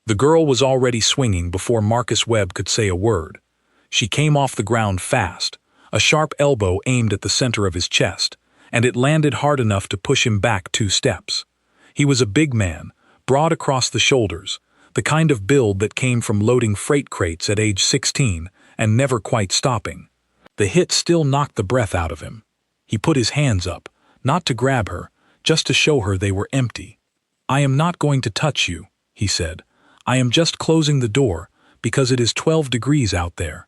The girl was already swinging before Marcus Webb could say a word. She came off the ground fast, a sharp elbow aimed at the center of his chest, and it landed hard enough to push him back 2 steps. He was a big man, broad across the shoulders, the kind of build that came from loading freight crates at age 16 and never quite stopping. The hit still knocked the breath out of him. He put his hands up, not to grab her, just to show her they were empty. "I am not going to touch you," he said. "I am just closing the door, because it is 12 degrees out there."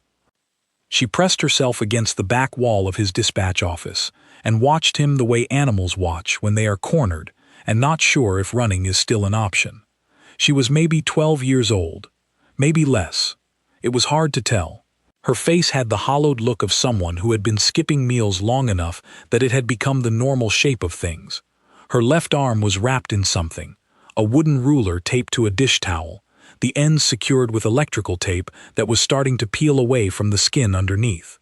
She pressed herself against the back wall of his dispatch office and watched him the way animals watch when they are cornered and not sure if running is still an option. She was maybe 12 years old, maybe less. It was hard to tell. Her face had the hollowed look of someone who had been skipping meals long enough that it had become the normal shape of things. Her left arm was wrapped in something, a wooden ruler taped to a dish towel, the ends secured with electrical tape that was starting to peel away from the skin underneath.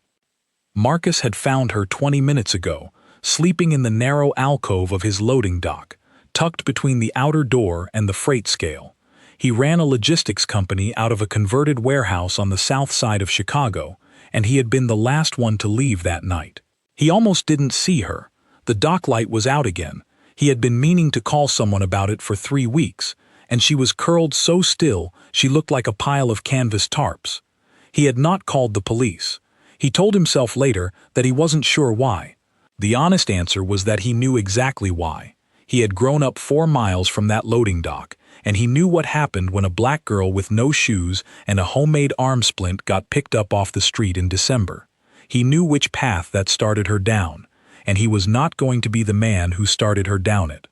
Marcus had found her 20 minutes ago, sleeping in the narrow alcove of his loading dock, tucked between the outer door and the freight scale. He ran a logistics company out of a converted warehouse on the south side of Chicago, and he had been the last one to leave that night. He almost didn't see her. The dock light was out again. He had been meaning to call someone about it for 3 weeks, and she was curled so still she looked like a pile of canvas tarps. He had not called the police. He told himself later that he wasn't sure why. The honest answer was that he knew exactly why. He had grown up 4 miles from that loading dock, and he knew what happened when a black girl with no shoes and a homemade arm splint got picked up off the street in December. He knew which path that started her down, and he was not going to be the man who started her down it.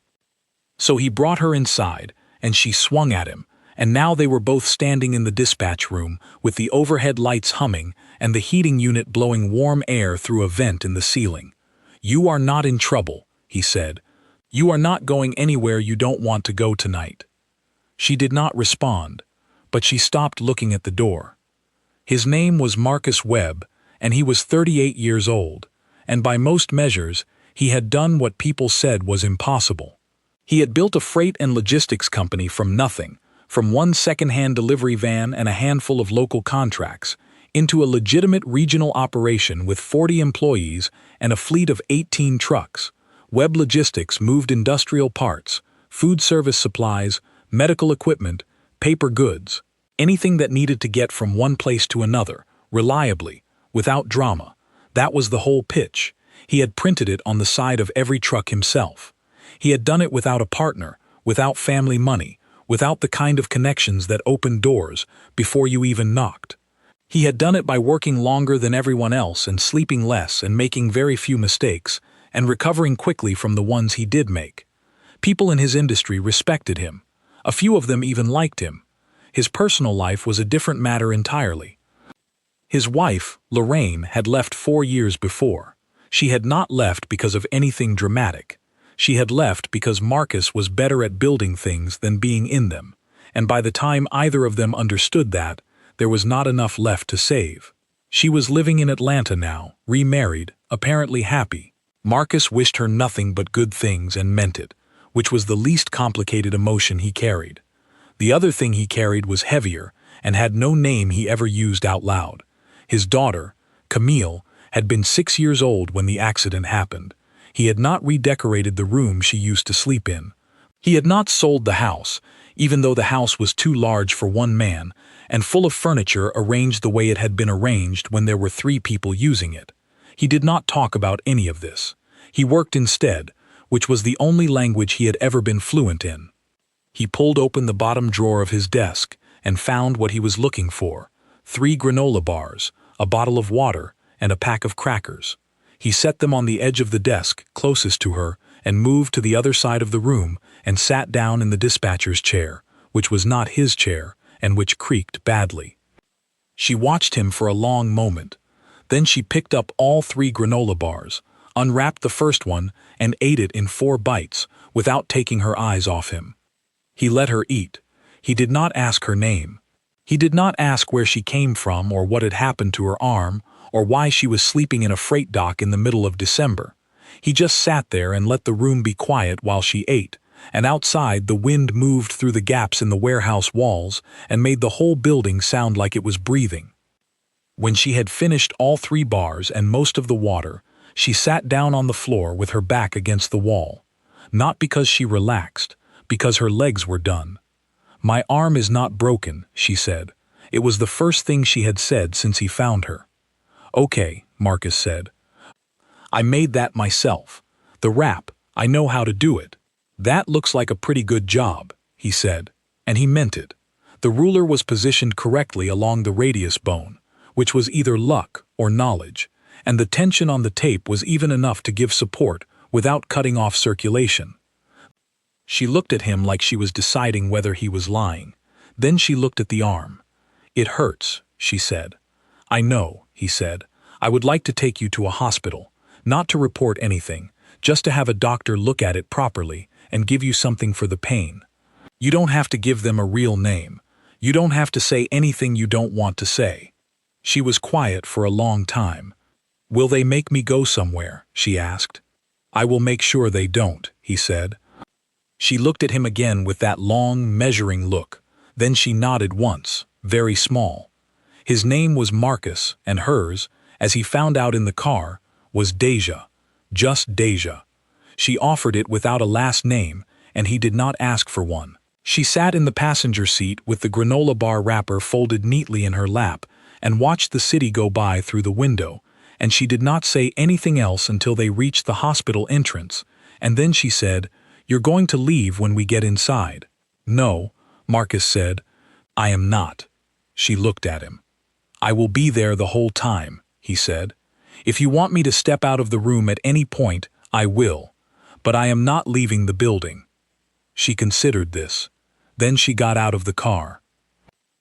So he brought her inside, and she swung at him, and now they were both standing in the dispatch room with the overhead lights humming and the heating unit blowing warm air through a vent in the ceiling. "You are not in trouble," he said. "You are not going anywhere you don't want to go tonight." She did not respond, but she stopped looking at the door. His name was Marcus Webb, and he was 38 years old, and by most measures, he had done what people said was impossible. He had built a freight and logistics company from nothing, from one second-hand delivery van and a handful of local contracts, into a legitimate regional operation with 40 employees and a fleet of 18 trucks. Webb Logistics moved industrial parts, food service supplies, medical equipment, paper goods, anything that needed to get from one place to another, reliably, without drama. That was the whole pitch. He had printed it on the side of every truck himself. He had done it without a partner, without family money, without the kind of connections that opened doors before you even knocked. He had done it by working longer than everyone else and sleeping less and making very few mistakes, and recovering quickly from the ones he did make. People in his industry respected him. A few of them even liked him. His personal life was a different matter entirely. His wife, Lorraine, had left 4 years before. She had not left because of anything dramatic. She had left because Marcus was better at building things than being in them, and by the time either of them understood that, there was not enough left to save. She was living in Atlanta now, remarried, apparently happy. Marcus wished her nothing but good things and meant it, which was the least complicated emotion he carried. The other thing he carried was heavier and had no name he ever used out loud. His daughter, Camille, had been 6 years old when the accident happened. He had not redecorated the room she used to sleep in. He had not sold the house, even though the house was too large for one man and full of furniture arranged the way it had been arranged when there were 3 people using it. He did not talk about any of this. He worked instead, which was the only language he had ever been fluent in. He pulled open the bottom drawer of his desk and found what he was looking for: 3 granola bars, a bottle of water, and a pack of crackers. He set them on the edge of the desk closest to her and moved to the other side of the room and sat down in the dispatcher's chair, which was not his chair and which creaked badly. She watched him for a long moment. Then she picked up all 3 granola bars, unwrapped the first one, and ate it in 4 bites without taking her eyes off him. He let her eat. He did not ask her name. He did not ask where she came from or what had happened to her arm or why she was sleeping in a freight dock in the middle of December. He just sat there and let the room be quiet while she ate, and outside the wind moved through the gaps in the warehouse walls and made the whole building sound like it was breathing. When she had finished all 3 bars and most of the water, she sat down on the floor with her back against the wall. Not because she relaxed, because her legs were done. "My arm is not broken," she said. It was the first thing she had said since he found her. "Okay," Marcus said. "I made that myself. The wrap, I know how to do it." "That looks like a pretty good job," he said, and he meant it. The ruler was positioned correctly along the radius bone, which was either luck or knowledge, and the tension on the tape was even enough to give support without cutting off circulation. She looked at him like she was deciding whether he was lying. Then she looked at the arm. "It hurts," she said. "I know," he said. "I would like to take you to a hospital, not to report anything, just to have a doctor look at it properly and give you something for the pain. You don't have to give them a real name. You don't have to say anything you don't want to say." She was quiet for a long time. "Will they make me go somewhere?" she asked. "I will make sure they don't," he said. She looked at him again with that long, measuring look. Then she nodded once, very small. His name was Marcus, and hers, as he found out in the car, was Deja. Just Deja. She offered it without a last name, and he did not ask for one. She sat in the passenger seat with the granola bar wrapper folded neatly in her lap and watched the city go by through the window, and she did not say anything else until they reached the hospital entrance, and then she said, "You're going to leave when we get inside." "No," Marcus said. "I am not." She looked at him. "I will be there the whole time," he said. "If you want me to step out of the room at any point, I will. But I am not leaving the building." She considered this. Then she got out of the car.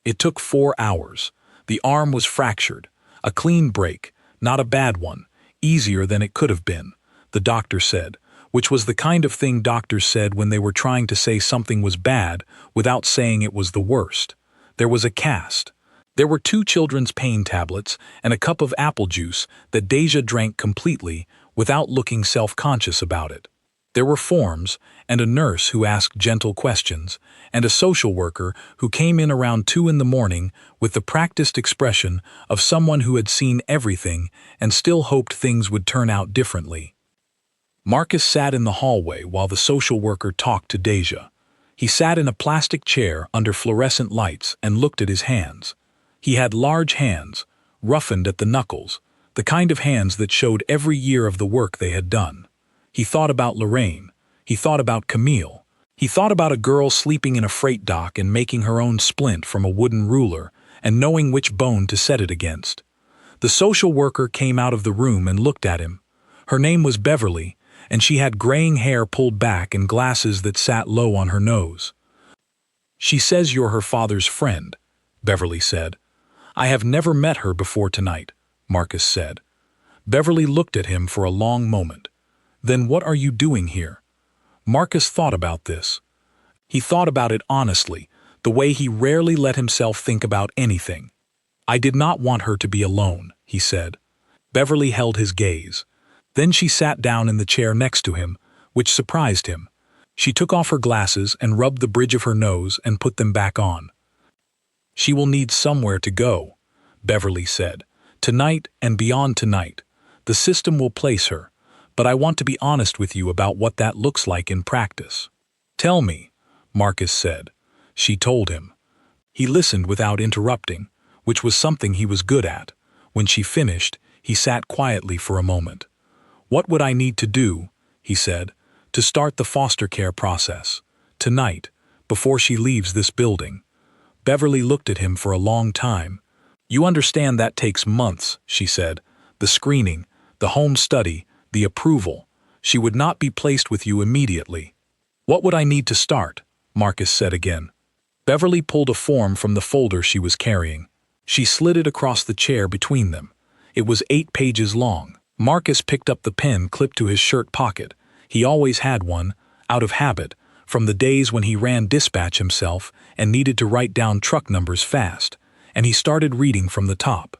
It took 4 hours. The arm was fractured. A clean break, not a bad one, easier than it could have been, the doctor said, which was the kind of thing doctors said when they were trying to say something was bad without saying it was the worst. There was a cast. There were 2 children's pain tablets and a cup of apple juice that Deja drank completely without looking self-conscious about it. There were forms, and a nurse who asked gentle questions, and a social worker who came in around 2 in the morning with the practiced expression of someone who had seen everything and still hoped things would turn out differently. Marcus sat in the hallway while the social worker talked to Deja. He sat in a plastic chair under fluorescent lights and looked at his hands. He had large hands, roughened at the knuckles, the kind of hands that showed every year of the work they had done. He thought about Lorraine. He thought about Camille. He thought about a girl sleeping in a freight dock and making her own splint from a wooden ruler and knowing which bone to set it against. The social worker came out of the room and looked at him. Her name was Beverly, and she had graying hair pulled back and glasses that sat low on her nose. "She says you're her father's friend," Beverly said. "I have never met her before tonight," Marcus said. Beverly looked at him for a long moment. "Then what are you doing here?" Marcus thought about this. He thought about it honestly, the way he rarely let himself think about anything. "I did not want her to be alone," he said. Beverly held his gaze. Then she sat down in the chair next to him, which surprised him. She took off her glasses and rubbed the bridge of her nose and put them back on. "She will need somewhere to go," Beverly said. "Tonight and beyond tonight. The system will place her. But I want to be honest with you about what that looks like in practice." "Tell me," Marcus said. She told him. He listened without interrupting, which was something he was good at. When she finished, he sat quietly for a moment. "What would I need to do," he said, "to start the foster care process? Tonight, before she leaves this building." Beverly looked at him for a long time. "You understand that takes months," she said. "The screening, the home study, the approval. She would not be placed with you immediately." "What would I need to start?" Marcus said again. Beverly pulled a form from the folder she was carrying. She slid it across the chair between them. It was 8 pages long. Marcus picked up the pen clipped to his shirt pocket. He always had one, out of habit, from the days when he ran dispatch himself and needed to write down truck numbers fast, and he started reading from the top.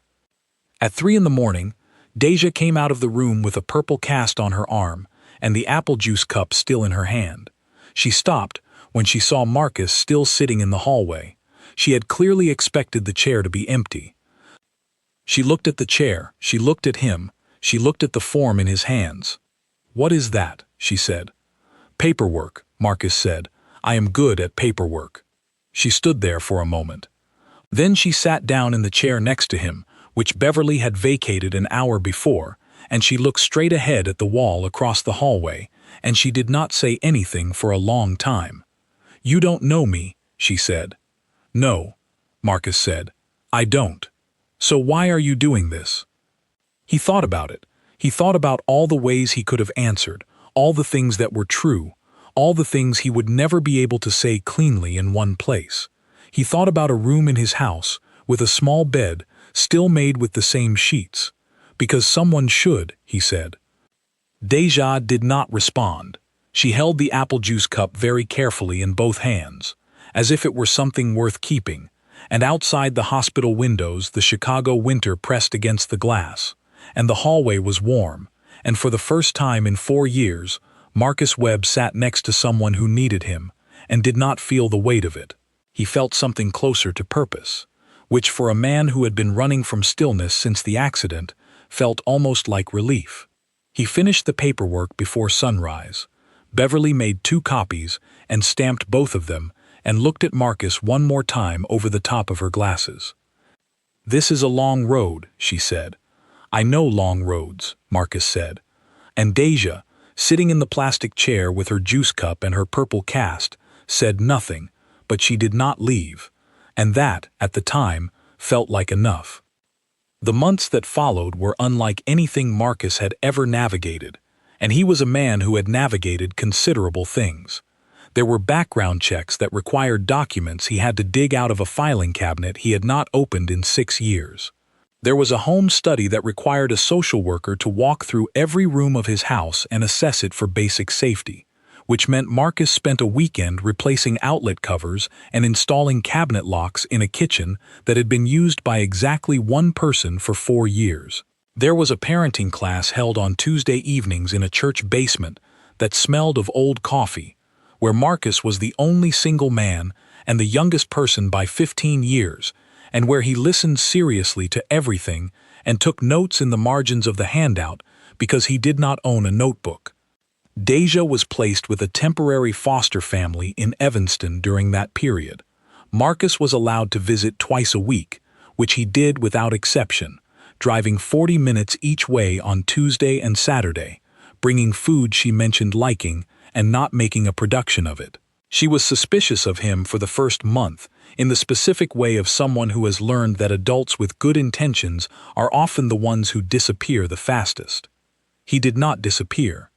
At 3 in the morning, Deja came out of the room with a purple cast on her arm and the apple juice cup still in her hand. She stopped when she saw Marcus still sitting in the hallway. She had clearly expected the chair to be empty. She looked at the chair, she looked at him, she looked at the form in his hands. "What is that?" she said. "Paperwork," Marcus said. "I am good at paperwork." She stood there for a moment. Then she sat down in the chair next to him, which Beverly had vacated an hour before, and she looked straight ahead at the wall across the hallway, and she did not say anything for a long time. "You don't know me," she said. "No," Marcus said. "I don't. So why are you doing this?" He thought about it. He thought about all the ways he could have answered, all the things that were true, all the things he would never be able to say cleanly in one place. He thought about a room in his house, with a small bed, still made with the same sheets. "Because someone should," he said. Deja did not respond. She held the apple juice cup very carefully in both hands, as if it were something worth keeping, and outside the hospital windows the Chicago winter pressed against the glass, and the hallway was warm, and for the first time in 4 years, Marcus Webb sat next to someone who needed him, and did not feel the weight of it. He felt something closer to purpose, which for a man who had been running from stillness since the accident, felt almost like relief. He finished the paperwork before sunrise. Beverly made 2 copies and stamped both of them, and looked at Marcus one more time over the top of her glasses. "This is a long road," she said. "I know long roads," Marcus said. And Deja, sitting in the plastic chair with her juice cup and her purple cast, said nothing, but she did not leave, and that, at the time, felt like enough. The months that followed were unlike anything Marcus had ever navigated, and he was a man who had navigated considerable things. There were background checks that required documents he had to dig out of a filing cabinet he had not opened in 6 years. There was a home study that required a social worker to walk through every room of his house and assess it for basic safety, which meant Marcus spent a weekend replacing outlet covers and installing cabinet locks in a kitchen that had been used by exactly one person for 4 years. There was a parenting class held on Tuesday evenings in a church basement that smelled of old coffee, where Marcus was the only single man and the youngest person by 15 years, and where he listened seriously to everything and took notes in the margins of the handout because he did not own a notebook. Deja was placed with a temporary foster family in Evanston during that period. Marcus was allowed to visit twice a week, which he did without exception, driving 40 minutes each way on Tuesday and Saturday, bringing food she mentioned liking and not making a production of it. She was suspicious of him for the first month, in the specific way of someone who has learned that adults with good intentions are often the ones who disappear the fastest. He did not disappear.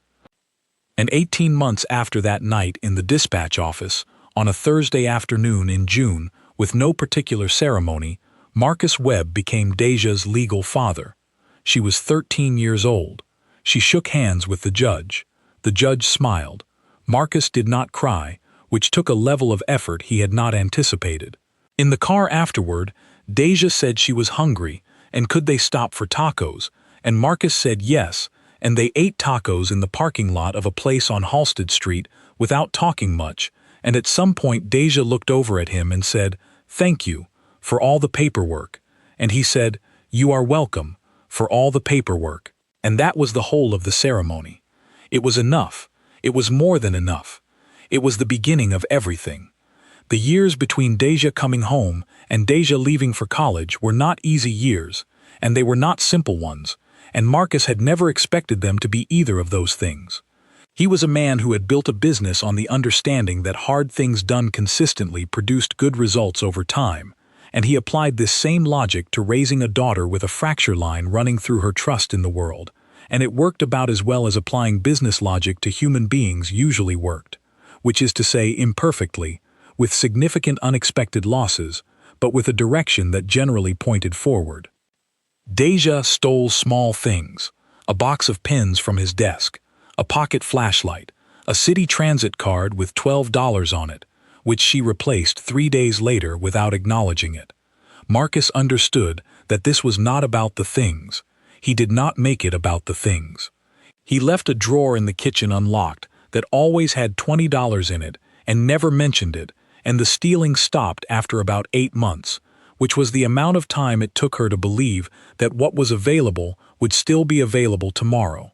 And 18 months after that night in the dispatch office, on a Thursday afternoon in June, with no particular ceremony, Marcus Webb became Deja's legal father. She was 13 years old. She shook hands with the judge. The judge smiled. Marcus did not cry, which took a level of effort he had not anticipated. In the car afterward, Deja said she was hungry, and could they stop for tacos, and Marcus said yes, and they ate tacos in the parking lot of a place on Halsted Street without talking much, and at some point Deja looked over at him and said, "Thank you, for all the paperwork," and he said, "You are welcome, for all the paperwork," and that was the whole of the ceremony. It was enough. It was more than enough. It was the beginning of everything. The years between Deja coming home and Deja leaving for college were not easy years, and they were not simple ones, and Marcus had never expected them to be either of those things. He was a man who had built a business on the understanding that hard things done consistently produced good results over time, and he applied this same logic to raising a daughter with a fracture line running through her trust in the world, and it worked about as well as applying business logic to human beings usually worked, which is to say imperfectly, with significant unexpected losses, but with a direction that generally pointed forward. Deja stole small things: a box of pens from his desk, a pocket flashlight, a city transit card with $12 on it, which she replaced 3 days later without acknowledging it. Marcus understood that this was not about the things. He did not make it about the things. He left a drawer in the kitchen unlocked that always had $20 in it and never mentioned it, and the stealing stopped after about 8 months, which was the amount of time it took her to believe that what was available would still be available tomorrow.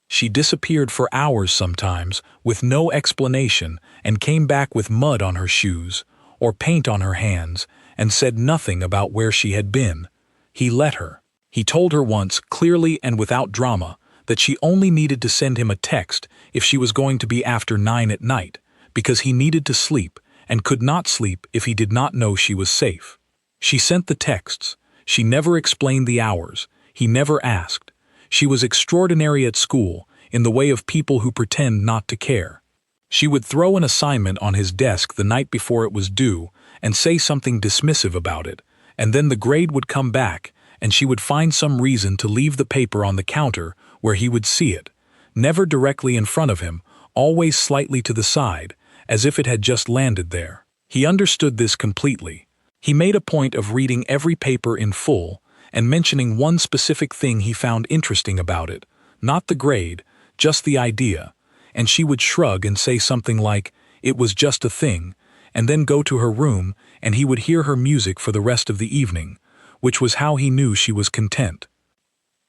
She disappeared for hours sometimes, with no explanation, and came back with mud on her shoes, or paint on her hands, and said nothing about where she had been. He let her. He told her once, clearly and without drama, that she only needed to send him a text if she was going to be after 9 at night, because he needed to sleep, and could not sleep if he did not know she was safe. She sent the texts. She never explained the hours. He never asked. She was extraordinary at school, in the way of people who pretend not to care. She would throw an assignment on his desk the night before it was due and say something dismissive about it, and then the grade would come back, and she would find some reason to leave the paper on the counter where he would see it, never directly in front of him, always slightly to the side, as if it had just landed there. He understood this completely. He made a point of reading every paper in full and mentioning one specific thing he found interesting about it, not the grade, just the idea, and she would shrug and say something like, "It was just a thing," and then go to her room, and he would hear her music for the rest of the evening, which was how he knew she was content.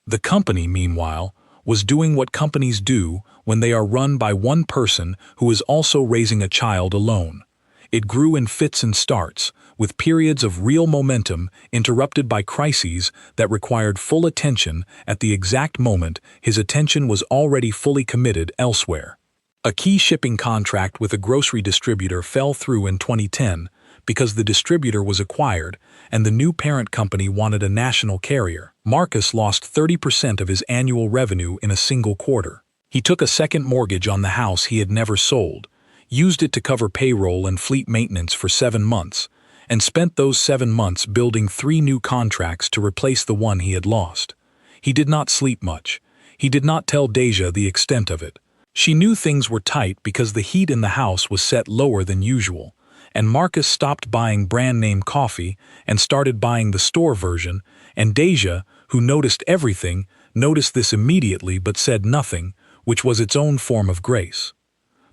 The company, meanwhile, was doing what companies do when they are run by one person who is also raising a child alone. It grew in fits and starts, with periods of real momentum interrupted by crises that required full attention at the exact moment his attention was already fully committed elsewhere. A key shipping contract with a grocery distributor fell through in 2010 because the distributor was acquired and the new parent company wanted a national carrier. Marcus lost 30% of his annual revenue in a single quarter. He took a second mortgage on the house he had never sold, used it to cover payroll and fleet maintenance for 7 months, and spent those 7 months building 3 new contracts to replace the one he had lost. He did not sleep much. He did not tell Deja the extent of it. She knew things were tight because the heat in the house was set lower than usual, and Marcus stopped buying brand-name coffee and started buying the store version, and Deja, who noticed everything, noticed this immediately but said nothing, which was its own form of grace.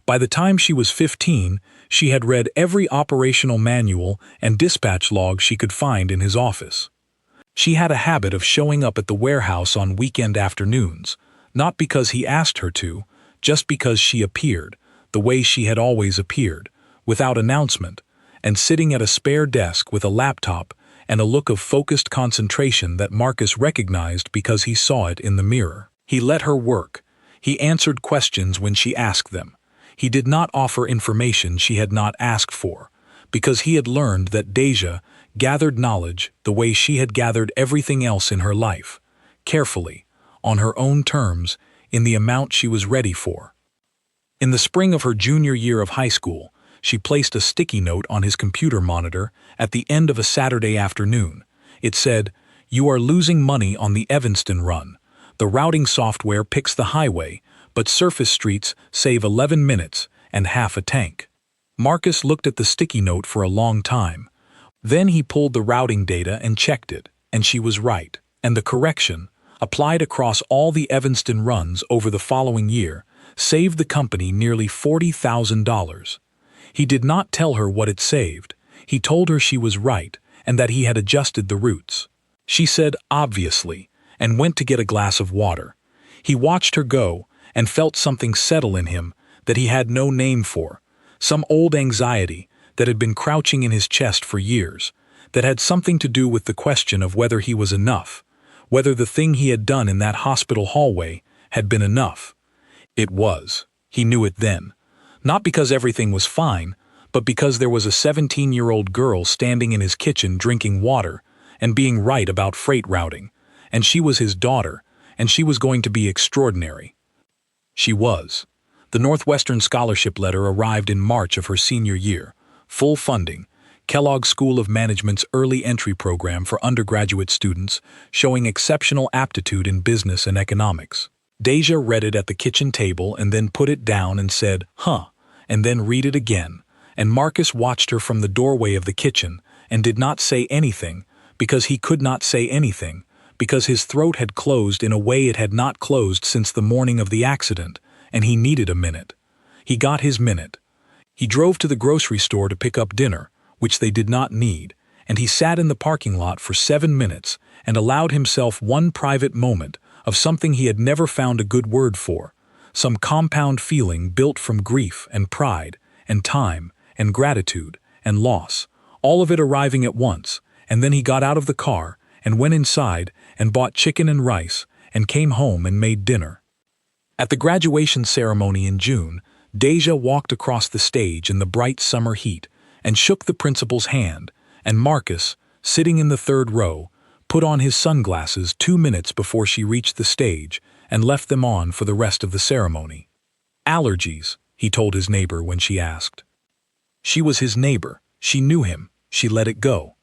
By the time she was 15, she had read every operational manual and dispatch log she could find in his office. She had a habit of showing up at the warehouse on weekend afternoons, not because he asked her to, just because she appeared, the way she had always appeared, without announcement, and sitting at a spare desk with a laptop and a look of focused concentration that Marcus recognized because he saw it in the mirror. He let her work. He answered questions when she asked them. He did not offer information she had not asked for, because he had learned that Deja gathered knowledge the way she had gathered everything else in her life, carefully, on her own terms, in the amount she was ready for. In the spring of her junior year of high school, she placed a sticky note on his computer monitor at the end of a Saturday afternoon. It said, "You are losing money on the Evanston run. The routing software picks the highway, but surface streets save 11 minutes and half a tank." Marcus looked at the sticky note for a long time. Then he pulled the routing data and checked it, and she was right. And the correction, applied across all the Evanston runs over the following year, saved the company nearly $40,000. He did not tell her what it saved. He told her she was right and that he had adjusted the routes. She said, "Obviously," and went to get a glass of water. He watched her go and felt something settle in him that he had no name for, some old anxiety that had been crouching in his chest for years, that had something to do with the question of whether he was enough, whether the thing he had done in that hospital hallway had been enough. It was. He knew it then. Not because everything was fine, but because there was a 17-year-old girl standing in his kitchen drinking water and being right about freight routing, and she was his daughter, and she was going to be extraordinary. She was. The Northwestern scholarship letter arrived in March of her senior year, full funding, Kellogg School of Management's early entry program for undergraduate students showing exceptional aptitude in business and economics. Deja read it at the kitchen table and then put it down and said, "Huh," and then read it again, and Marcus watched her from the doorway of the kitchen and did not say anything because he could not say anything, because his throat had closed in a way it had not closed since the morning of the accident, and he needed a minute. He got his minute. He drove to the grocery store to pick up dinner, which they did not need, and he sat in the parking lot for 7 minutes and allowed himself one private moment of something he had never found a good word for, some compound feeling built from grief and pride and time and gratitude and loss, all of it arriving at once, and then he got out of the car and went inside and bought chicken and rice and came home and made dinner. At the graduation ceremony in June, Deja walked across the stage in the bright summer heat and shook the principal's hand, and Marcus, sitting in the third row, put on his sunglasses 2 minutes before she reached the stage and left them on for the rest of the ceremony. Allergies, he told his neighbor when she asked. She was his neighbor, she knew him, she let it go.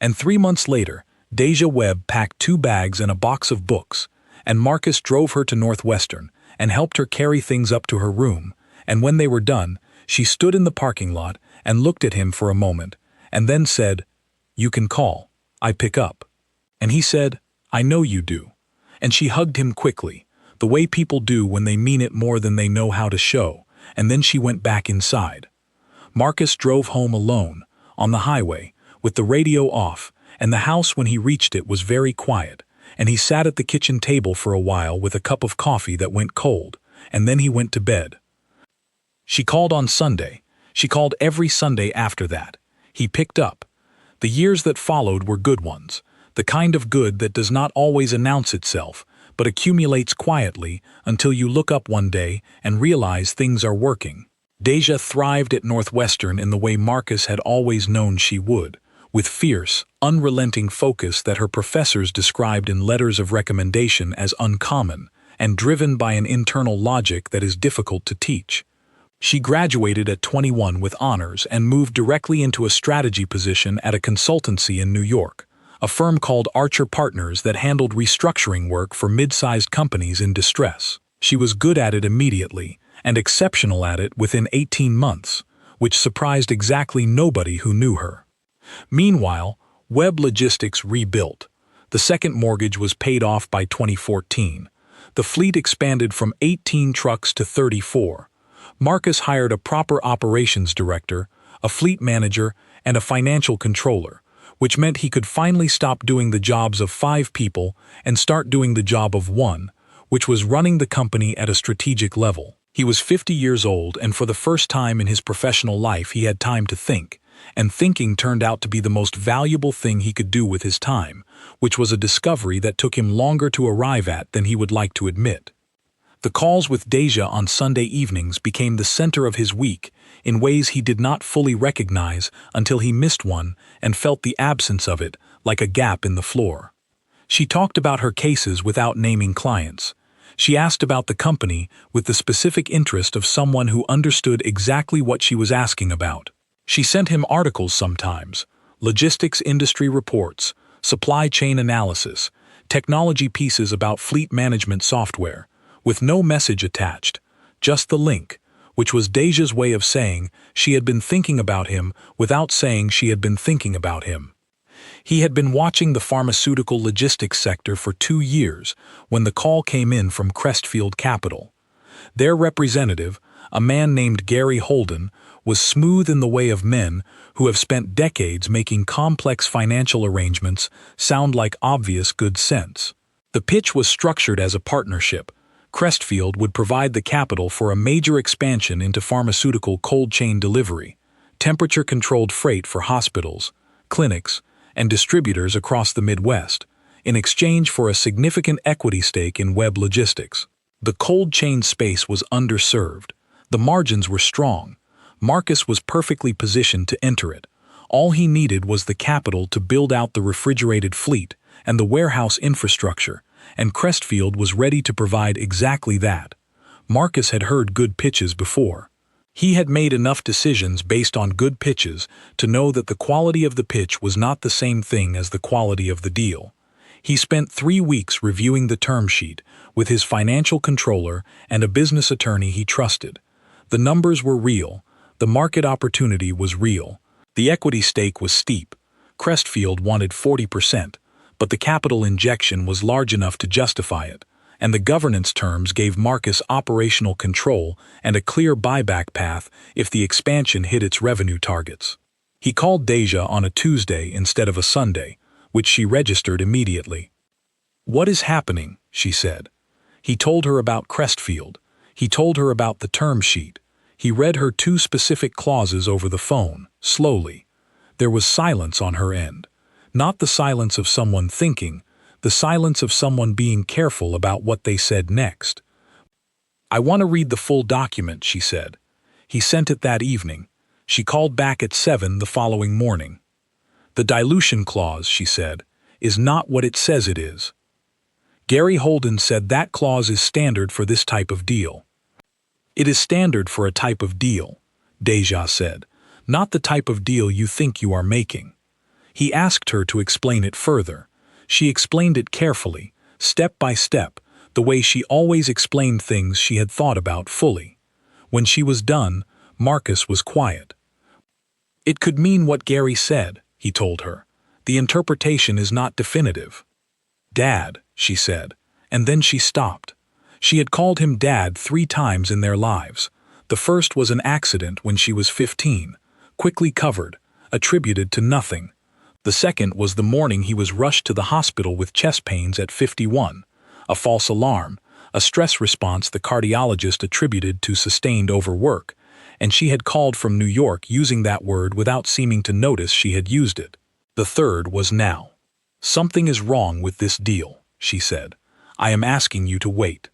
And 3 months later, Deja Webb packed 2 bags and a box of books, and Marcus drove her to Northwestern and helped her carry things up to her room, and when they were done, she stood in the parking lot and looked at him for a moment, and then said, "You can call, I pick up." And he said, "I know you do." And she hugged him quickly, the way people do when they mean it more than they know how to show, and then she went back inside. Marcus drove home alone, on the highway, with the radio off, and the house when he reached it was very quiet, and he sat at the kitchen table for a while with a cup of coffee that went cold, and then he went to bed. She called on Sunday. She called every Sunday after that. He picked up. The years that followed were good ones, the kind of good that does not always announce itself, but accumulates quietly until you look up one day and realize things are working. Deja thrived at Northwestern in the way Marcus had always known she would, with fierce, unrelenting focus that her professors described in letters of recommendation as uncommon, and driven by an internal logic that is difficult to teach. She graduated at 21 with honors and moved directly into a strategy position at a consultancy in New York, a firm called Archer Partners that handled restructuring work for mid-sized companies in distress. She was good at it immediately, and exceptional at it within 18 months, which surprised exactly nobody who knew her. Meanwhile, Webb Logistics rebuilt. The second mortgage was paid off by 2014. The fleet expanded from 18 trucks to 34. Marcus hired a proper operations director, a fleet manager, and a financial controller, which meant he could finally stop doing the jobs of 5 people and start doing the job of 1, which was running the company at a strategic level. He was 50 years old, and for the first time in his professional life he had time to think, and thinking turned out to be the most valuable thing he could do with his time, which was a discovery that took him longer to arrive at than he would like to admit. The calls with Deja on Sunday evenings became the center of his week in ways he did not fully recognize until he missed one and felt the absence of it, like a gap in the floor. She talked about her cases without naming clients. She asked about the company with the specific interest of someone who understood exactly what she was asking about. She sent him articles sometimes, logistics industry reports, supply chain analysis, technology pieces about fleet management software, with no message attached, just the link, which was Deja's way of saying she had been thinking about him without saying she had been thinking about him. He had been watching the pharmaceutical logistics sector for 2 years when the call came in from Crestfield Capital. Their representative, a man named Gary Holden, was smooth in the way of men who have spent decades making complex financial arrangements sound like obvious good sense. The pitch was structured as a partnership. Crestfield would provide the capital for a major expansion into pharmaceutical cold chain delivery, temperature-controlled freight for hospitals, clinics, and distributors across the Midwest, in exchange for a significant equity stake in Webb Logistics. The cold chain space was underserved. The margins were strong. Marcus was perfectly positioned to enter it. All he needed was the capital to build out the refrigerated fleet and the warehouse infrastructure, and Crestfield was ready to provide exactly that. Marcus had heard good pitches before. He had made enough decisions based on good pitches to know that the quality of the pitch was not the same thing as the quality of the deal. He spent 3 weeks reviewing the term sheet with his financial controller and a business attorney he trusted. The numbers were real. The market opportunity was real. The equity stake was steep. Crestfield wanted 40%. But the capital injection was large enough to justify it, and the governance terms gave Marcus operational control and a clear buyback path if the expansion hit its revenue targets. He called Deja on a Tuesday instead of a Sunday, which she registered immediately. "What is happening?" she said. He told her about Crestfield. He told her about the term sheet. He read her 2 specific clauses over the phone, slowly. There was silence on her end. Not the silence of someone thinking, the silence of someone being careful about what they said next. "I want to read the full document," she said. He sent it that evening. She called back at 7 the following morning. "The dilution clause," she said, "is not what it says it is." Gary Holden said that clause is standard for this type of deal. "It is standard for a type of deal," Deja said, "not the type of deal you think you are making." He asked her to explain it further. She explained it carefully, step by step, the way she always explained things she had thought about fully. When she was done, Marcus was quiet. "It could mean what Gary said," he told her. "The interpretation is not definitive." "Dad," she said, and then she stopped. She had called him Dad 3 times in their lives. The first was an accident when she was 15, quickly covered, attributed to nothing. The second was the morning he was rushed to the hospital with chest pains at 51, a false alarm, a stress response the cardiologist attributed to sustained overwork, and she had called from New York using that word without seeming to notice she had used it. The third was now. "Something is wrong with this deal," she said. "I am asking you to wait."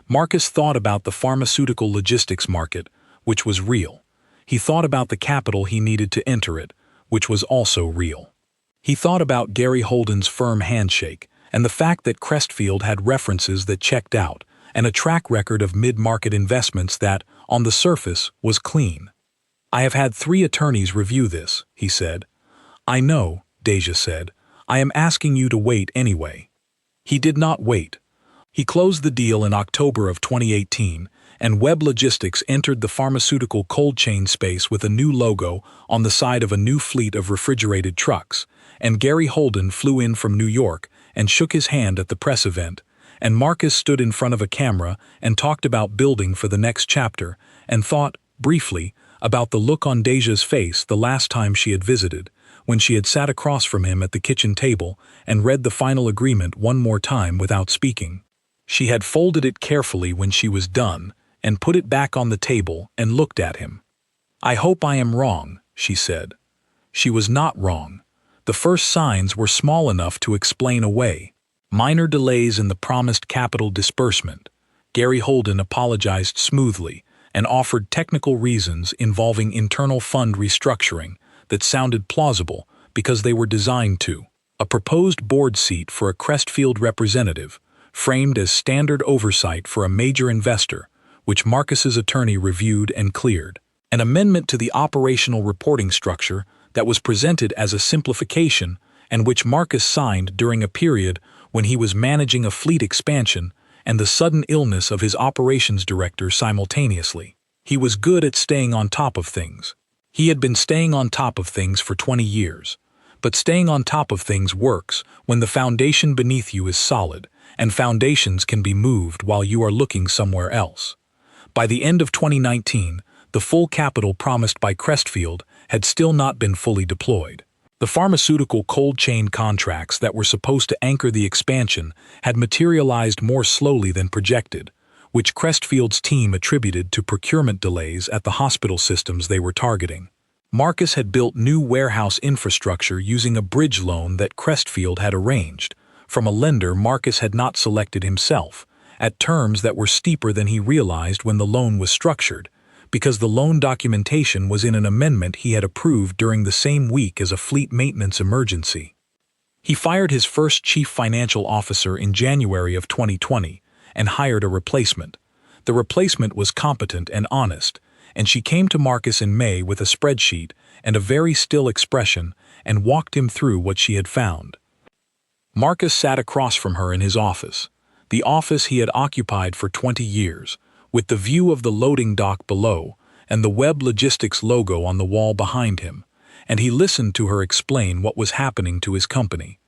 Marcus thought about the pharmaceutical logistics market, which was real. He thought about the capital he needed to enter it, which was also real. He thought about Gary Holden's firm handshake and the fact that Crestfield had references that checked out and a track record of mid-market investments that, on the surface, was clean. "I have had 3 attorneys review this," he said. "I know," Deja said. "I am asking you to wait anyway." He did not wait. He closed the deal in October of 2018, and Webb Logistics entered the pharmaceutical cold chain space with a new logo on the side of a new fleet of refrigerated trucks, and Gary Holden flew in from New York and shook his hand at the press event, and Marcus stood in front of a camera and talked about building for the next chapter, and thought, briefly, about the look on Deja's face the last time she had visited, when she had sat across from him at the kitchen table and read the final agreement one more time without speaking. She had folded it carefully when she was done and put it back on the table and looked at him. "I hope I am wrong," she said. She was not wrong. The first signs were small enough to explain away. Minor delays in the promised capital disbursement. Gary Holden apologized smoothly and offered technical reasons involving internal fund restructuring that sounded plausible because they were designed to. A proposed board seat for a Crestfield representative, framed as standard oversight for a major investor, which Marcus's attorney reviewed and cleared. An amendment to the operational reporting structure that was presented as a simplification and which Marcus signed during a period when he was managing a fleet expansion and the sudden illness of his operations director simultaneously. He was good at staying on top of things. He had been staying on top of things for 20 years. But staying on top of things works when the foundation beneath you is solid, and foundations can be moved while you are looking somewhere else. By the end of 2019, the full capital promised by Crestfield had still not been fully deployed. The pharmaceutical cold chain contracts that were supposed to anchor the expansion had materialized more slowly than projected, which Crestfield's team attributed to procurement delays at the hospital systems they were targeting. Marcus had built new warehouse infrastructure using a bridge loan that Crestfield had arranged, from a lender Marcus had not selected himself, at terms that were steeper than he realized when the loan was structured, because the loan documentation was in an amendment he had approved during the same week as a fleet maintenance emergency. He fired his first chief financial officer in January of 2020 and hired a replacement. The replacement was competent and honest, and she came to Marcus in May with a spreadsheet and a very still expression and walked him through what she had found. Marcus sat across from her in his office, the office he had occupied for 20 years, with the view of the loading dock below and the Webb Logistics logo on the wall behind him, and he listened to her explain what was happening to his company.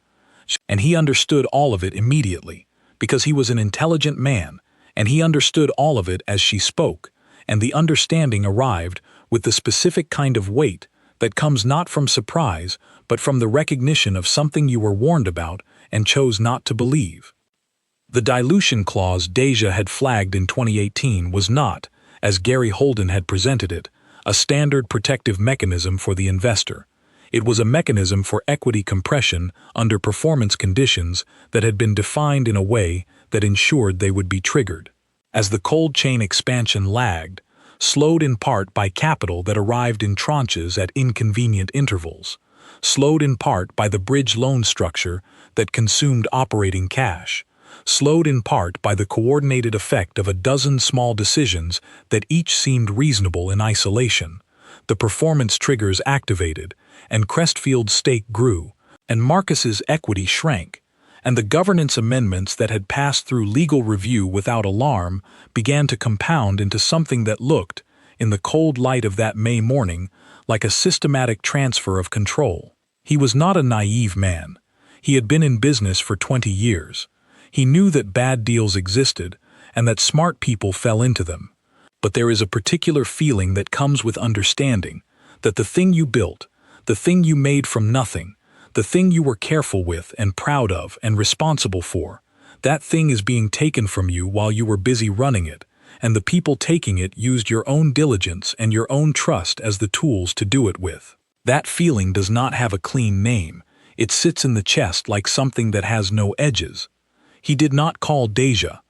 And he understood all of it immediately, because he was an intelligent man, and he understood all of it as she spoke, and the understanding arrived with the specific kind of weight that comes not from surprise, but from the recognition of something you were warned about and chose not to believe. The dilution clause Deja had flagged in 2018 was not, as Gary Holden had presented it, a standard protective mechanism for the investor. It was a mechanism for equity compression under performance conditions that had been defined in a way that ensured they would be triggered. As the cold chain expansion lagged, slowed in part by capital that arrived in tranches at inconvenient intervals, slowed in part by the bridge loan structure that consumed operating cash, slowed in part by the coordinated effect of a dozen small decisions that each seemed reasonable in isolation, the performance triggers activated, and Crestfield's stake grew, and Marcus's equity shrank, and the governance amendments that had passed through legal review without alarm began to compound into something that looked, in the cold light of that May morning, like a systematic transfer of control. He was not a naive man. He had been in business for 20 years. He knew that bad deals existed and that smart people fell into them. But there is a particular feeling that comes with understanding that the thing you built, the thing you made from nothing, the thing you were careful with and proud of and responsible for, that thing is being taken from you while you were busy running it, and the people taking it used your own diligence and your own trust as the tools to do it with. That feeling does not have a clean name. It sits in the chest like something that has no edges. He did not call Deja.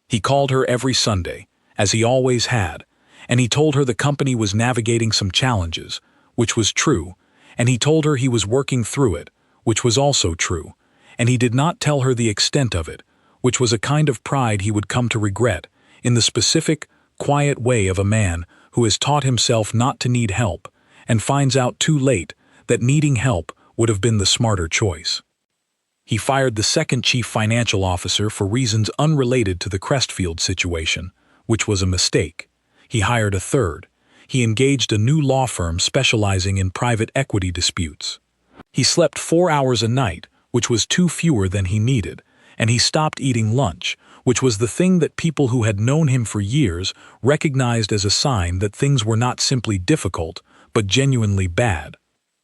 He called her every Sunday, as he always had, and he told her the company was navigating some challenges, which was true, and he told her he was working through it, which was also true, and he did not tell her the extent of it, which was a kind of pride he would come to regret, in the specific, quiet way of a man who has taught himself not to need help, and finds out too late that needing help would have been the smarter choice. He fired the second chief financial officer for reasons unrelated to the Crestfield situation, which was a mistake. He hired a third. He engaged a new law firm specializing in private equity disputes. He slept 4 hours a night, which was 2 fewer than he needed, and he stopped eating lunch, which was the thing that people who had known him for years recognized as a sign that things were not simply difficult, but genuinely bad.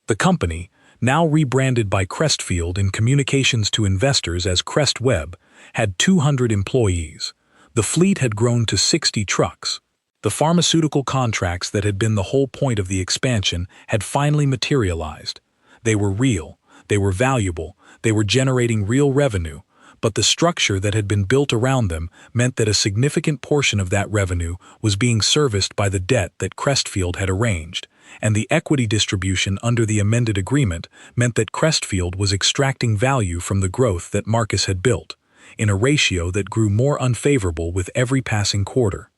The company, now rebranded by Crestfield in communications to investors as Webb, had 200 employees. The fleet had grown to 60 trucks. The pharmaceutical contracts that had been the whole point of the expansion had finally materialized. They were real, they were valuable, they were generating real revenue, but the structure that had been built around them meant that a significant portion of that revenue was being serviced by the debt that Crestfield had arranged, and the equity distribution under the amended agreement meant that Crestfield was extracting value from the growth that Marcus had built, in a ratio that grew more unfavorable with every passing quarter.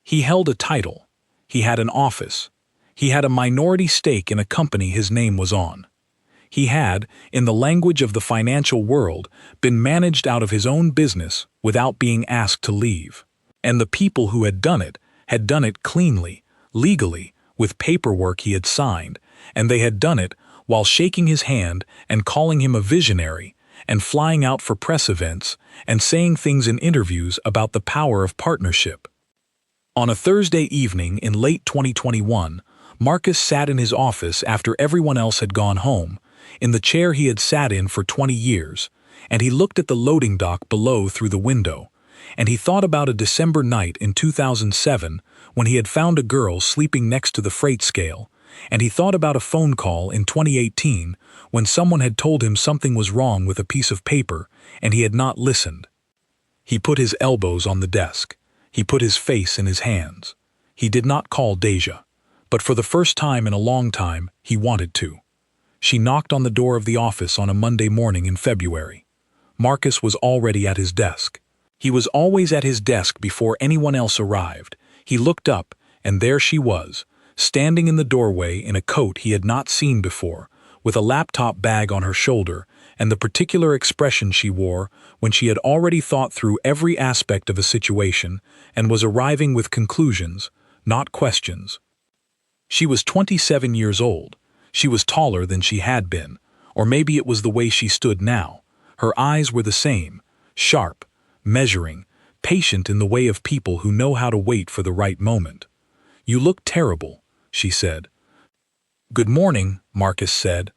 He held a title. He had an office. He had a minority stake in a company his name was on. He had, in the language of the financial world, been managed out of his own business without being asked to leave. And the people who had done it cleanly, legally, with paperwork he had signed, and they had done it while shaking his hand and calling him a visionary, and flying out for press events, and saying things in interviews about the power of partnership. On a Thursday evening in late 2021, Marcus sat in his office after everyone else had gone home, in the chair he had sat in for 20 years, and he looked at the loading dock below through the window, and he thought about a December night in 2007 when he had found a girl sleeping next to the freight scale, and he thought about a phone call in 2018 when someone had told him something was wrong with a piece of paper and he had not listened. He put his elbows on the desk. He put his face in his hands. He did not call Deja, but for the first time in a long time, he wanted to. She knocked on the door of the office on a Monday morning in February. Marcus was already at his desk. He was always at his desk before anyone else arrived. He looked up, and there she was, standing in the doorway in a coat he had not seen before, with a laptop bag on her shoulder, and the particular expression she wore when she had already thought through every aspect of a situation and was arriving with conclusions, not questions. She was 27 years old. She was taller than she had been, or maybe it was the way she stood now. Her eyes were the same, sharp, measuring, patient in the way of people who know how to wait for the right moment. "You look terrible," she said. "Good morning," Marcus said.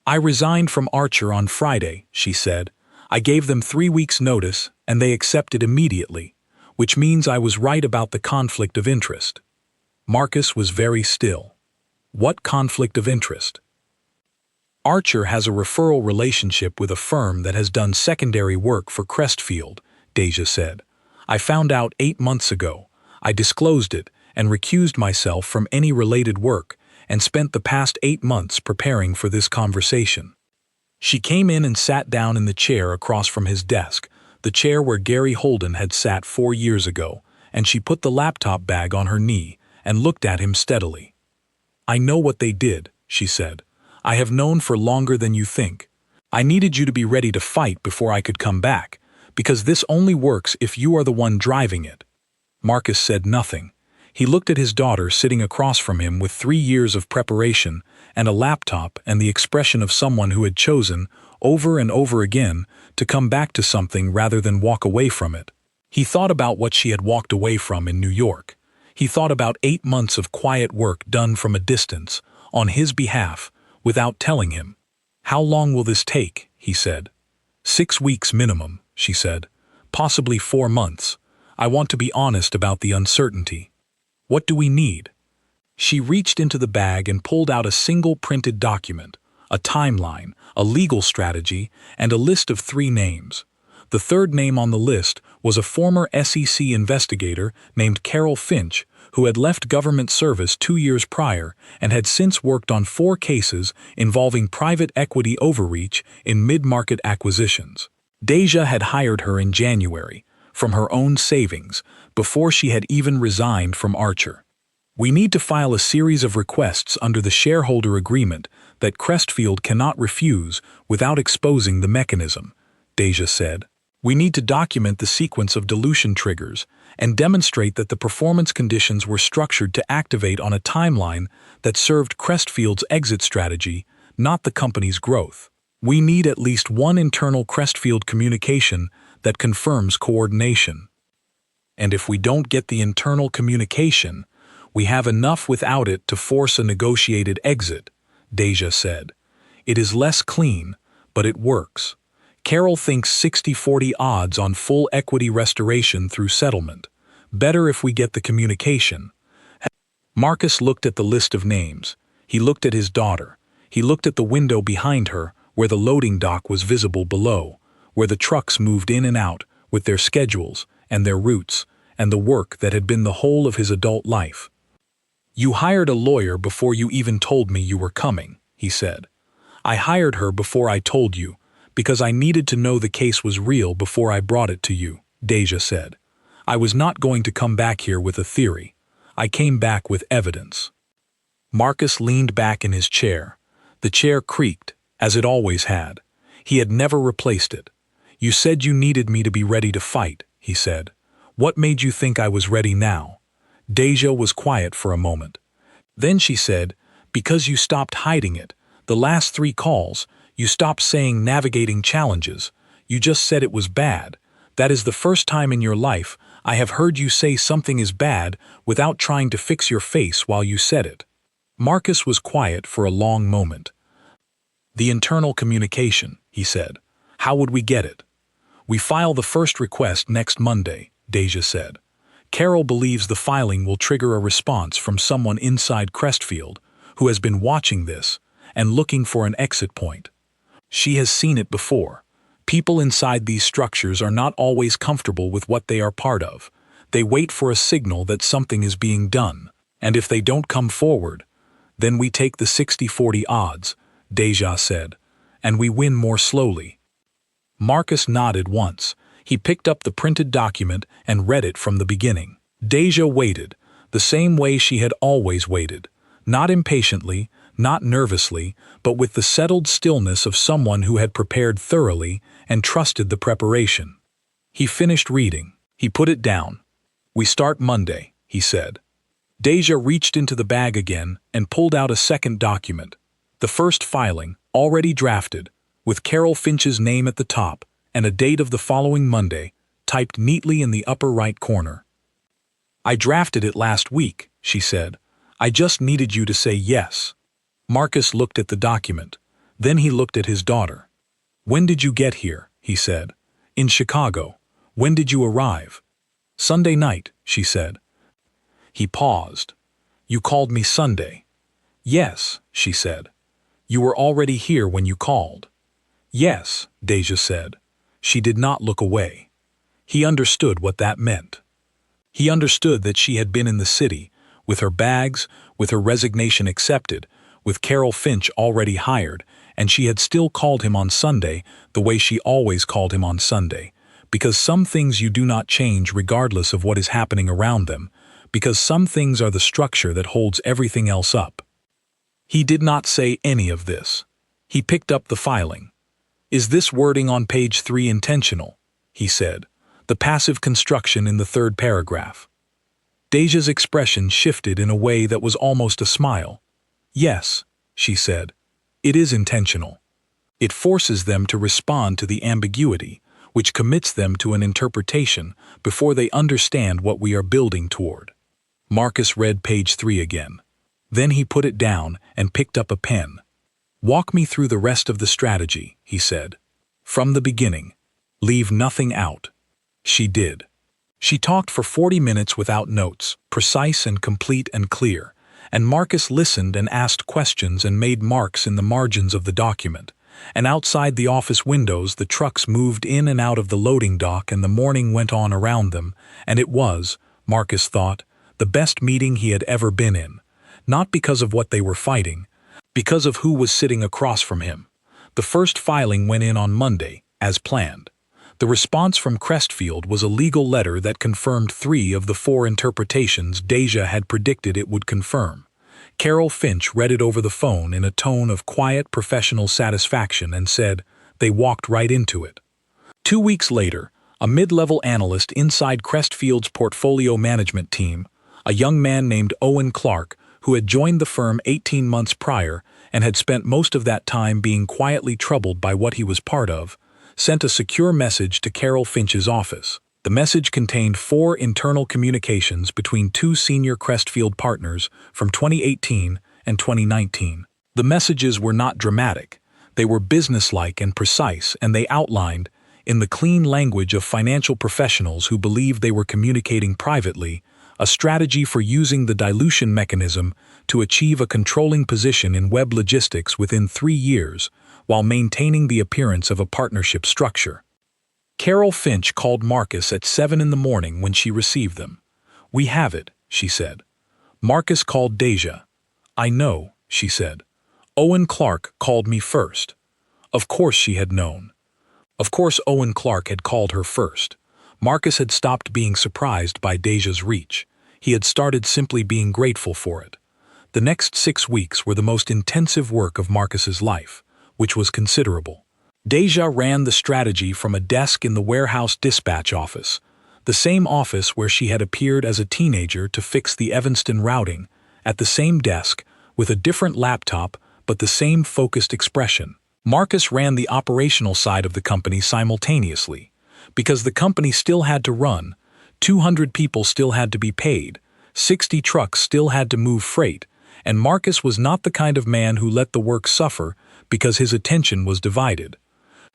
"I resigned from Archer on Friday," she said. "I gave them 3 weeks' notice, and they accepted immediately, which means I was right about the conflict of interest." Marcus was very still. "What conflict of interest?" "Archer has a referral relationship with a firm that has done secondary work for Crestfield," Deja said. "I found out 8 months ago. I disclosed it and recused myself from any related work and spent the past 8 months preparing for this conversation." She came in and sat down in the chair across from his desk, the chair where Gary Holden had sat 4 years ago, and she put the laptop bag on her knee and looked at him steadily. "I know what they did," she said. "I have known for longer than you think. I needed you to be ready to fight before I could come back, because this only works if you are the one driving it." Marcus said nothing. He looked at his daughter sitting across from him with 3 years of preparation and a laptop and the expression of someone who had chosen, over and over again, to come back to something rather than walk away from it. He thought about what she had walked away from in New York. He thought about 8 months of quiet work done from a distance, on his behalf, without telling him. "How long will this take?" he said. 6 weeks minimum," she said. "Possibly 4 months. I want to be honest about the uncertainty. What do we need?" She reached into the bag and pulled out a single printed document, a timeline, a legal strategy, and a list of 3 names. The third name on the list was a former SEC investigator named Carol Finch, who had left government service 2 years prior and had since worked on 4 cases involving private equity overreach in mid-market acquisitions. Deja had hired her in January, from her own savings, before she had even resigned from Archer. "We need to file a series of requests under the shareholder agreement that Crestfield cannot refuse without exposing the mechanism," Deja said. "We need to document the sequence of dilution triggers and demonstrate that the performance conditions were structured to activate on a timeline that served Crestfield's exit strategy, not the company's growth. We need at least one internal Crestfield communication that confirms coordination. And if we don't get the internal communication, we have enough without it to force a negotiated exit," Deja said. "It is less clean, but it works. Carol thinks 60-40 odds on full equity restoration through settlement. Better if we get the communication." Marcus looked at the list of names. He looked at his daughter. He looked at the window behind her, where the loading dock was visible below, where the trucks moved in and out with their schedules and their routes, and the work that had been the whole of his adult life. "You hired a lawyer before you even told me you were coming," he said. "I hired her before I told you, because I needed to know the case was real before I brought it to you," Deja said. "I was not going to come back here with a theory. I came back with evidence." Marcus leaned back in his chair. The chair creaked, as it always had. He had never replaced it. "You said you needed me to be ready to fight," he said. "What made you think I was ready now?" Deja was quiet for a moment. Then she said, "Because you stopped hiding it. The last 3 calls, you stopped saying navigating challenges. You just said it was bad. That is the first time in your life I have heard you say something is bad without trying to fix your face while you said it." Marcus was quiet for a long moment. "The internal communication," he said. "How would we get it?" "We file the first request next Monday," Deja said. "Carol believes the filing will trigger a response from someone inside Crestfield who has been watching this and looking for an exit point. She has seen it before. People inside these structures are not always comfortable with what they are part of. They wait for a signal that something is being done, and if they don't come forward, then we take the 60-40 odds," Deja said, "and we win more slowly." Marcus nodded once. He picked up the printed document and read it from the beginning. Deja waited, the same way she had always waited, not impatiently, not nervously, but with the settled stillness of someone who had prepared thoroughly and trusted the preparation. He finished reading. He put it down. "We start Monday," he said. Deja reached into the bag again and pulled out a second document. The first filing, already drafted, with Carol Finch's name at the top, and a date of the following Monday, typed neatly in the upper right corner. "I drafted it last week," she said. "I just needed you to say yes." Marcus looked at the document. Then he looked at his daughter. "When did you get here?" he said. "In Chicago. When did you arrive?" "Sunday night," she said. He paused. "You called me Sunday." "Yes," she said. "You were already here when you called." "Yes," Deja said. She did not look away. He understood what that meant. He understood that she had been in the city, with her bags, with her resignation accepted, with Carol Finch already hired, and she had still called him on Sunday the way she always called him on Sunday, because some things you do not change regardless of what is happening around them, because some things are the structure that holds everything else up. He did not say any of this. He picked up the filing. "Is this wording on page 3 intentional?" he said. "The passive construction in the third paragraph." Deja's expression shifted in a way that was almost a smile. "Yes," she said. "It is intentional. It forces them to respond to the ambiguity, which commits them to an interpretation before they understand what we are building toward." Marcus read page 3 again. Then he put it down and picked up a pen. "Walk me through the rest of the strategy," he said. "From the beginning. Leave nothing out." She did. She talked for 40 minutes without notes, precise and complete and clear, and Marcus listened and asked questions and made marks in the margins of the document. And outside the office windows the trucks moved in and out of the loading dock and the morning went on around them, and it was, Marcus thought, the best meeting he had ever been in. Not because of what they were fighting, because of who was sitting across from him. The first filing went in on Monday, as planned. The response from Crestfield was a legal letter that confirmed 3 of the 4 interpretations Deja had predicted it would confirm. Carol Finch read it over the phone in a tone of quiet professional satisfaction and said, "They walked right into it." 2 weeks later, a mid-level analyst inside Crestfield's portfolio management team, a young man named Owen Clark, who had joined the firm 18 months prior and had spent most of that time being quietly troubled by what he was part of, sent a secure message to Carol Finch's office. The message contained 4 internal communications between 2 senior Crestfield partners from 2018 and 2019. The messages were not dramatic. They were businesslike and precise, and they outlined, in the clean language of financial professionals who believed they were communicating privately, a strategy for using the dilution mechanism to achieve a controlling position in Webb logistics within 3 years, while maintaining the appearance of a partnership structure. Carol Finch called Marcus at 7 in the morning when she received them. "We have it," she said. Marcus called Deja. "I know," she said. "Owen Clark called me first." Of course she had known. Of course Owen Clark had called her first. Marcus had stopped being surprised by Deja's reach. He had started simply being grateful for it. The next 6 weeks were the most intensive work of Marcus's life, which was considerable. Deja ran the strategy from a desk in the warehouse dispatch office, the same office where she had appeared as a teenager to fix the Evanston routing, at the same desk, with a different laptop but the same focused expression. Marcus ran the operational side of the company simultaneously, because the company still had to run, 200 people still had to be paid, 60 trucks still had to move freight, and Marcus was not the kind of man who let the work suffer because his attention was divided.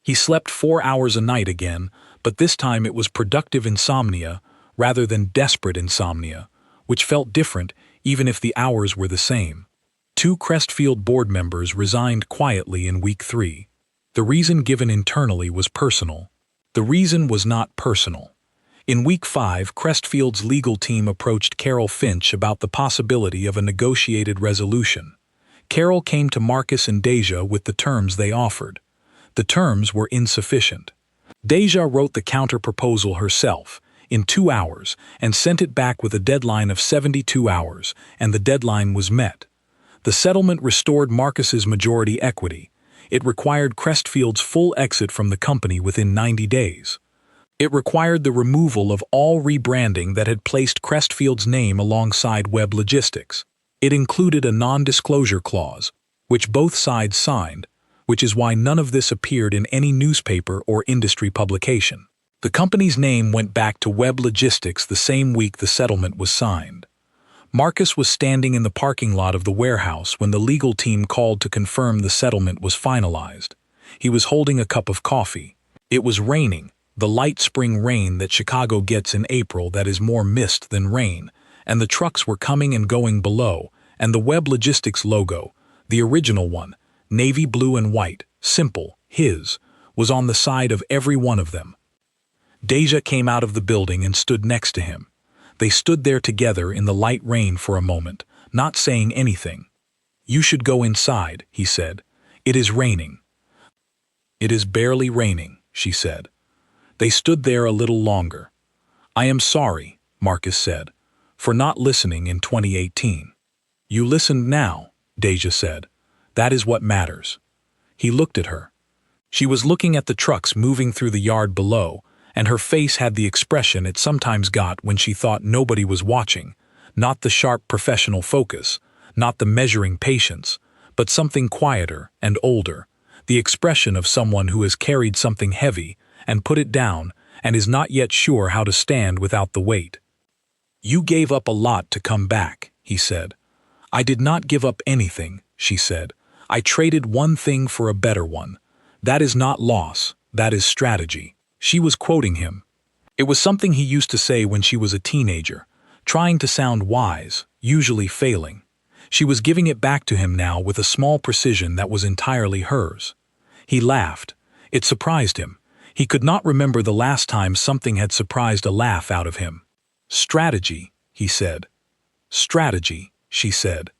He slept 4 hours a night again, but this time it was productive insomnia rather than desperate insomnia, which felt different even if the hours were the same. 2 Crestfield board members resigned quietly in week 3. The reason given internally was personal. The reason was not personal. In week 5, Crestfield's legal team approached Carol Finch about the possibility of a negotiated resolution. Carol came to Marcus and Deja with the terms they offered. The terms were insufficient. Deja wrote the counter-proposal herself, in 2 hours, and sent it back with a deadline of 72 hours, and the deadline was met. The settlement restored Marcus's majority equity. It required Crestfield's full exit from the company within 90 days. It required the removal of all rebranding that had placed Crestfield's name alongside Webb Logistics. It included a non-disclosure clause, which both sides signed, which is why none of this appeared in any newspaper or industry publication. The company's name went back to Webb Logistics the same week the settlement was signed. Marcus was standing in the parking lot of the warehouse when the legal team called to confirm the settlement was finalized. He was holding a cup of coffee. It was raining, the light spring rain that Chicago gets in April that is more mist than rain, and the trucks were coming and going below, and the Webb Logistics logo, the original one, navy blue and white, simple, his, was on the side of every one of them. Deja came out of the building and stood next to him. They stood there together in the light rain for a moment, not saying anything. "You should go inside," he said. "It is raining." "It is barely raining," she said. They stood there a little longer. "I am sorry," Marcus said, "for not listening in 2018. "You listened now," Deja said. "That is what matters." He looked at her. She was looking at the trucks moving through the yard below, and her face had the expression it sometimes got when she thought nobody was watching, not the sharp professional focus, not the measuring patience, but something quieter and older, the expression of someone who has carried something heavy and put it down and is not yet sure how to stand without the weight. "You gave up a lot to come back," he said. "I did not give up anything," she said. "I traded one thing for a better one. That is not loss, that is strategy." She was quoting him. It was something he used to say when she was a teenager, trying to sound wise, usually failing. She was giving it back to him now with a small precision that was entirely hers. He laughed. It surprised him. He could not remember the last time something had surprised a laugh out of him. "Strategy," he said. "Strategy," she said.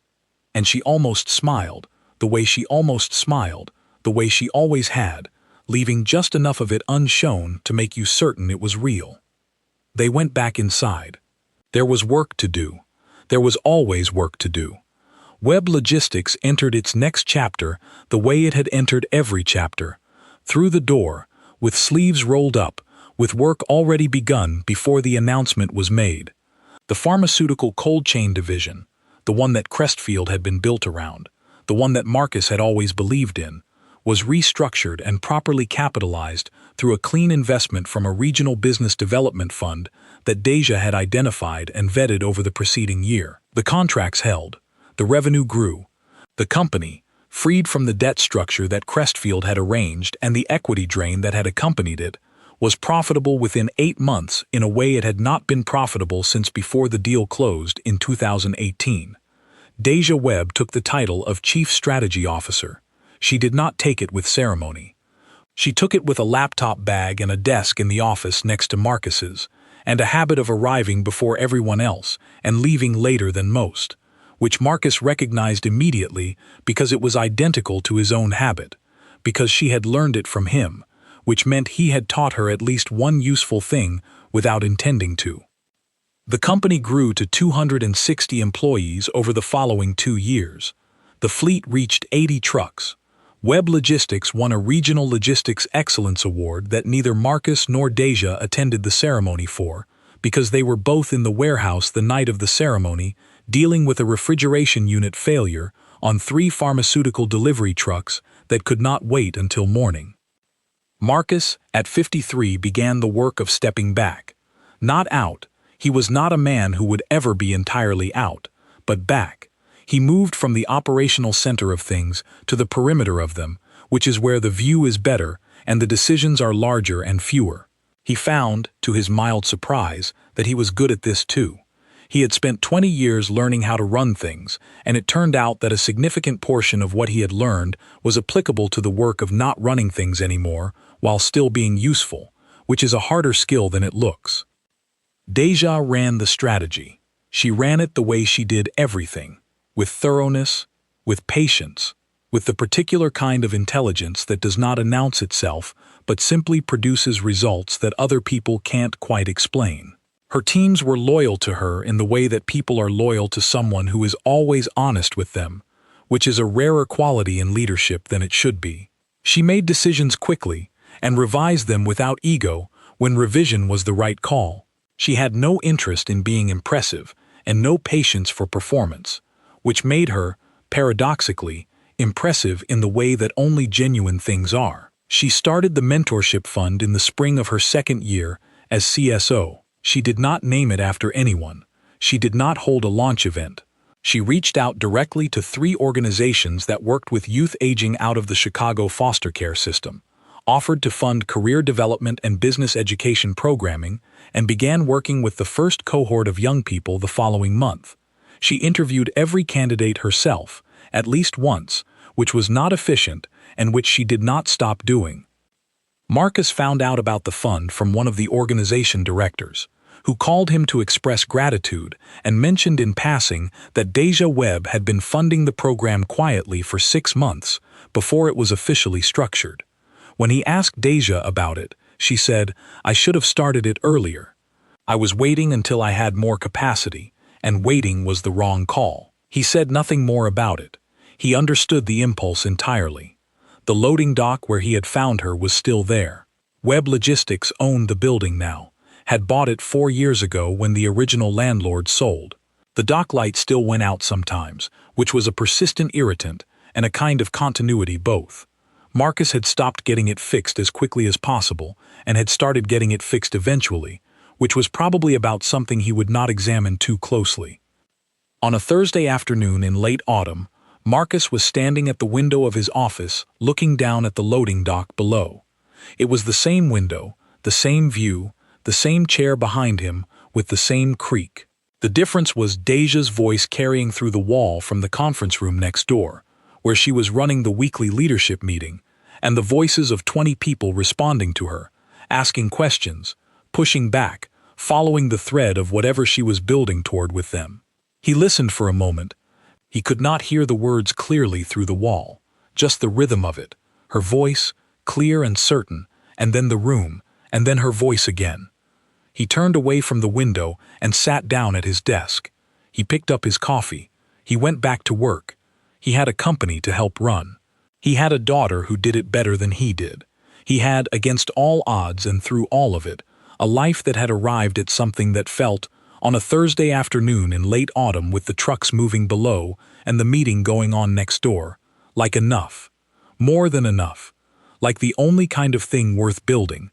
And she almost smiled, the way she almost smiled, the way she always had, leaving just enough of it unshown to make you certain it was real. They went back inside. There was work to do. There was always work to do. Webb Logistics entered its next chapter the way it had entered every chapter, through the door, with sleeves rolled up, with work already begun before the announcement was made. The pharmaceutical cold chain division, the one that Crestfield had been built around, the one that Marcus had always believed in, was restructured and properly capitalized through a clean investment from a regional business development fund that Deja had identified and vetted over the preceding year. The contracts held. The revenue grew. The company, freed from the debt structure that Crestfield had arranged and the equity drain that had accompanied it, was profitable within 8 months in a way it had not been profitable since before the deal closed in 2018. Deja Webb took the title of Chief Strategy Officer. She did not take it with ceremony. She took it with a laptop bag and a desk in the office next to Marcus's, and a habit of arriving before everyone else and leaving later than most, which Marcus recognized immediately because it was identical to his own habit, because she had learned it from him, which meant he had taught her at least one useful thing without intending to. The company grew to 260 employees over the following 2 years. The fleet reached 80 trucks. Webb Logistics won a Regional Logistics Excellence Award that neither Marcus nor Deja attended the ceremony for, because they were both in the warehouse the night of the ceremony, dealing with a refrigeration unit failure on 3 pharmaceutical delivery trucks that could not wait until morning. Marcus, at 53, began the work of stepping back. Not out. He was not a man who would ever be entirely out, but back. He moved from the operational center of things to the perimeter of them, which is where the view is better and the decisions are larger and fewer. He found, to his mild surprise, that he was good at this too. He had spent 20 years learning how to run things, and it turned out that a significant portion of what he had learned was applicable to the work of not running things anymore while still being useful, which is a harder skill than it looks. Deja ran the strategy. She ran it the way she did everything. With thoroughness, with patience, with the particular kind of intelligence that does not announce itself but simply produces results that other people can't quite explain. Her teams were loyal to her in the way that people are loyal to someone who is always honest with them, which is a rarer quality in leadership than it should be. She made decisions quickly and revised them without ego when revision was the right call. She had no interest in being impressive and no patience for performance, which made her, paradoxically, impressive in the way that only genuine things are. She started the mentorship fund in the spring of her second year as CSO. She did not name it after anyone. She did not hold a launch event. She reached out directly to 3 organizations that worked with youth aging out of the Chicago foster care system, offered to fund career development and business education programming, and began working with the first cohort of young people the following month. She interviewed every candidate herself, at least once, which was not efficient and which she did not stop doing. Marcus found out about the fund from one of the organization directors, who called him to express gratitude and mentioned in passing that Deja Webb had been funding the program quietly for 6 months before it was officially structured. When he asked Deja about it, she said, "I should have started it earlier. I was waiting until I had more capacity, and waiting was the wrong call." He said nothing more about it. He understood the impulse entirely. The loading dock where he had found her was still there. Webb Logistics owned the building now, had bought it 4 years ago when the original landlord sold. The dock light still went out sometimes, which was a persistent irritant and a kind of continuity both. Marcus had stopped getting it fixed as quickly as possible and had started getting it fixed eventually, which was probably about something he would not examine too closely. On a Thursday afternoon in late autumn, Marcus was standing at the window of his office looking down at the loading dock below. It was the same window, the same view, the same chair behind him with the same creak. The difference was Deja's voice carrying through the wall from the conference room next door, where she was running the weekly leadership meeting, and the voices of 20 people responding to her, asking questions, pushing back, following the thread of whatever she was building toward with them. He listened for a moment. He could not hear the words clearly through the wall, just the rhythm of it, her voice, clear and certain, and then the room, and then her voice again. He turned away from the window and sat down at his desk. He picked up his coffee. He went back to work. He had a company to help run. He had a daughter who did it better than he did. He had, against all odds and through all of it, a life that had arrived at something that felt, on a Thursday afternoon in late autumn with the trucks moving below and the meeting going on next door, like enough. More than enough. Like the only kind of thing worth building,